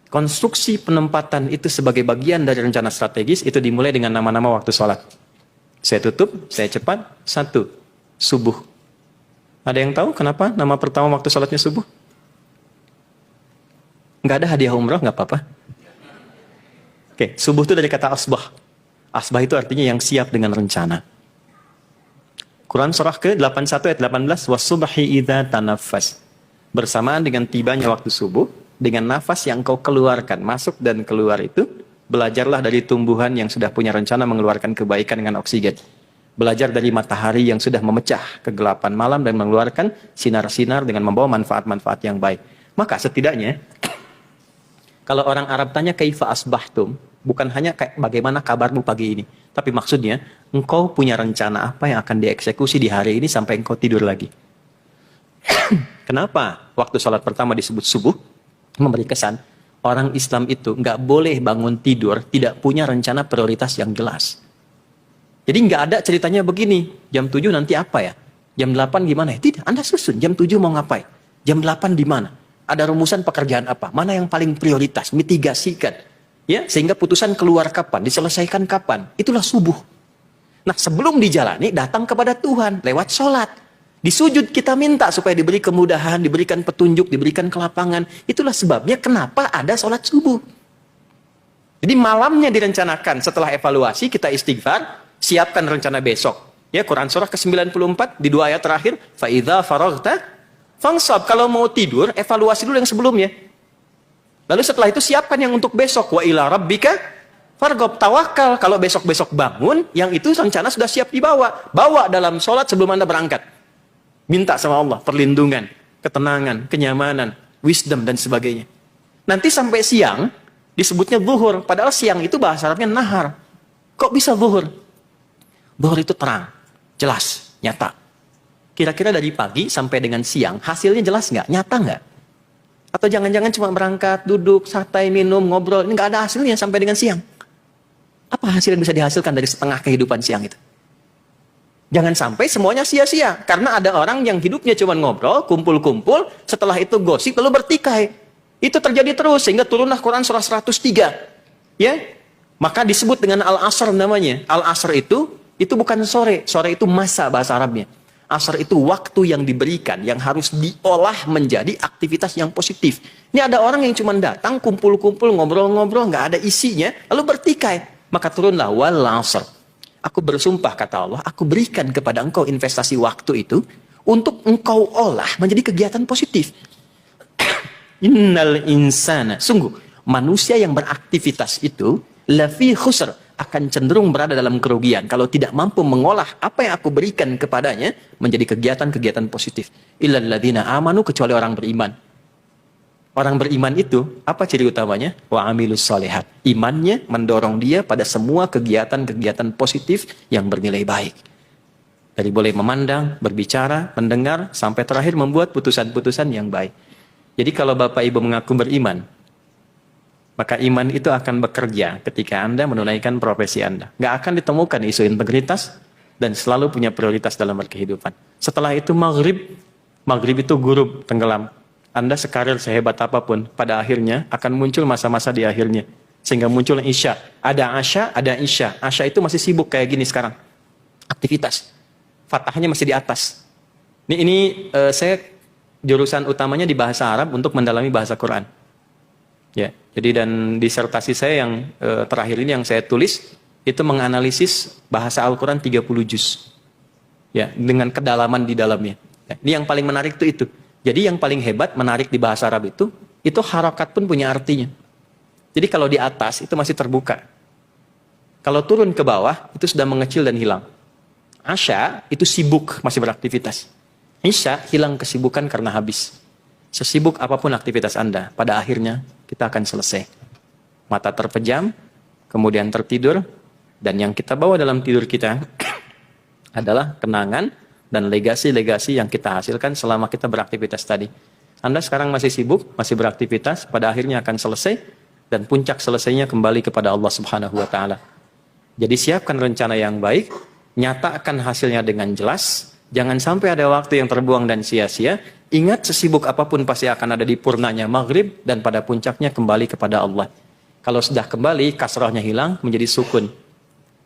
Konstruksi penempatan itu sebagai bagian dari rencana strategis itu dimulai dengan nama-nama waktu sholat. Saya tutup, saya cepat. 1. Subuh. Ada yang tahu kenapa nama pertama waktu sholatnya subuh? Nggak ada hadiah umroh, nggak apa-apa. Oke, subuh itu dari kata asbah. Asbah itu artinya yang siap dengan rencana. Quran surah ke-81 ayat 18, "Was-subhi idza tanaffas." Bersamaan dengan tibanya waktu subuh, dengan nafas yang kau keluarkan, masuk dan keluar itu, belajarlah dari tumbuhan yang sudah punya rencana mengeluarkan kebaikan dengan oksigen. Belajar dari matahari yang sudah memecah kegelapan malam dan mengeluarkan sinar-sinar dengan membawa manfaat-manfaat yang baik. Maka setidaknya, kalau orang Arab tanya kaifa asbahtum, bukan hanya kayak bagaimana kabarmu pagi ini, tapi maksudnya engkau punya rencana apa yang akan dieksekusi di hari ini sampai engkau tidur lagi. Kenapa waktu sholat pertama disebut subuh? Memberi kesan orang Islam itu nggak boleh bangun tidur tidak punya rencana prioritas yang jelas. Jadi nggak ada ceritanya begini, jam 7 nanti apa ya? Jam 8 gimana ya? Tidak, Anda susun jam 7 mau ngapain? Jam 8 di mana? Ada rumusan pekerjaan apa? Mana yang paling prioritas? Mitigasikan. Ya, sehingga putusan keluar kapan, diselesaikan kapan? Itulah subuh. Nah, sebelum dijalani datang kepada Tuhan lewat sholat. Di sujud kita minta supaya diberi kemudahan, diberikan petunjuk, diberikan kelapangan. Itulah sebabnya kenapa ada sholat subuh. Jadi malamnya direncanakan, setelah evaluasi kita istighfar, siapkan rencana besok. Ya, Quran surah ke-94 di 2 ayat terakhir, fa idza faraghta fansab. Kalau mau tidur, evaluasi dulu yang sebelumnya. Lalu setelah itu siapkan yang untuk besok. Wa ila rabbika farghab, tawakal. Kalau besok-besok bangun, yang itu rencana sudah siap dibawa. Bawa dalam sholat sebelum Anda berangkat. Minta sama Allah perlindungan, ketenangan, kenyamanan, wisdom dan sebagainya. Nanti sampai siang disebutnya zuhur, padahal siang itu bahasa Arabnya nahar. Kok bisa zuhur? Zuhur itu terang, jelas, nyata. Kira-kira dari pagi sampai dengan siang hasilnya jelas nggak? Nyata nggak? Atau jangan-jangan cuma berangkat, duduk, santai, minum, ngobrol, ini nggak ada hasilnya sampai dengan siang. Apa hasil yang bisa dihasilkan dari setengah kehidupan siang itu? Jangan sampai semuanya sia-sia. Karena ada orang yang hidupnya cuma ngobrol, kumpul-kumpul, setelah itu gosip, lalu bertikai. Itu terjadi terus, sehingga turunlah Quran surah 103. Ya, maka disebut dengan Al-Asr namanya. Al-Asr itu bukan sore. Sore itu masa bahasa Arabnya. Asr itu waktu yang diberikan, yang harus diolah menjadi aktivitas yang positif. Ini ada orang yang cuma datang, kumpul-kumpul, ngobrol-ngobrol, nggak ada isinya, lalu bertikai. Maka turunlah wal-asr. Aku bersumpah, kata Allah, aku berikan kepada engkau investasi waktu itu untuk engkau olah menjadi kegiatan positif. Innal insana, sungguh manusia yang beraktivitas itu lafi khusr, akan cenderung berada dalam kerugian kalau tidak mampu mengolah apa yang aku berikan kepadanya menjadi kegiatan-kegiatan positif. Illal ladzina amanu, kecuali orang beriman. Orang beriman itu, apa ciri utamanya? Wa amilus shalihat. Imannya mendorong dia pada semua kegiatan-kegiatan positif yang bernilai baik. Dari boleh memandang, berbicara, mendengar, sampai terakhir membuat putusan-putusan yang baik. Jadi kalau Bapak Ibu mengaku beriman, maka iman itu akan bekerja ketika Anda menunaikan profesi Anda. Nggak akan ditemukan isu integritas dan selalu punya prioritas dalam berkehidupan. Setelah itu maghrib itu gurub, tenggelam. Anda sekarir sehebat apapun, pada akhirnya akan muncul masa-masa di akhirnya. Sehingga muncul isya. Ada asya, ada isya. Asya itu masih sibuk kayak gini sekarang. Aktivitas. Fatahnya masih di atas. Ini saya jurusan utamanya di bahasa Arab untuk mendalami bahasa Quran. Ya, jadi dan disertasi saya yang terakhir ini yang saya tulis, itu menganalisis bahasa Al-Quran 30 juz. Ya, dengan kedalaman di dalamnya. Ya, ini yang paling menarik itu. Jadi yang paling hebat menarik di bahasa Arab itu harakat pun punya artinya. Jadi kalau di atas itu masih terbuka. Kalau turun ke bawah itu sudah mengecil dan hilang. Asya itu sibuk, masih beraktivitas. Isya hilang kesibukan karena habis. Sesibuk apapun aktivitas Anda, pada akhirnya kita akan selesai. Mata terpejam, kemudian tertidur, dan yang kita bawa dalam tidur kita adalah kenangan dan legasi-legasi yang kita hasilkan selama kita beraktivitas tadi. Anda sekarang masih sibuk, masih beraktivitas, pada akhirnya akan selesai, dan puncak selesainya kembali kepada Allah Subhanahu wa Ta'ala. Jadi siapkan rencana yang baik, nyatakan hasilnya dengan jelas, Jangan sampai ada waktu yang terbuang dan sia-sia. Ingat, sesibuk apapun pasti akan ada di purnanya maghrib dan pada puncaknya kembali kepada Allah. Kalau sudah kembali, kasrahnya hilang menjadi sukun.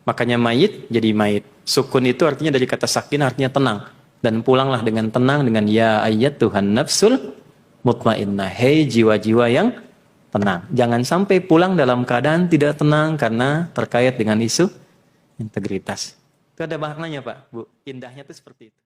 Makanya mayit jadi mayit. Sukun itu artinya dari kata sakin, artinya tenang. Dan pulanglah dengan tenang dengan ya ayat Tuhan nafsul mutmainnah. Hei jiwa-jiwa yang tenang. Jangan sampai pulang dalam keadaan tidak tenang karena terkait dengan isu integritas. Itu ada maknanya Pak, Bu. Indahnya itu seperti itu.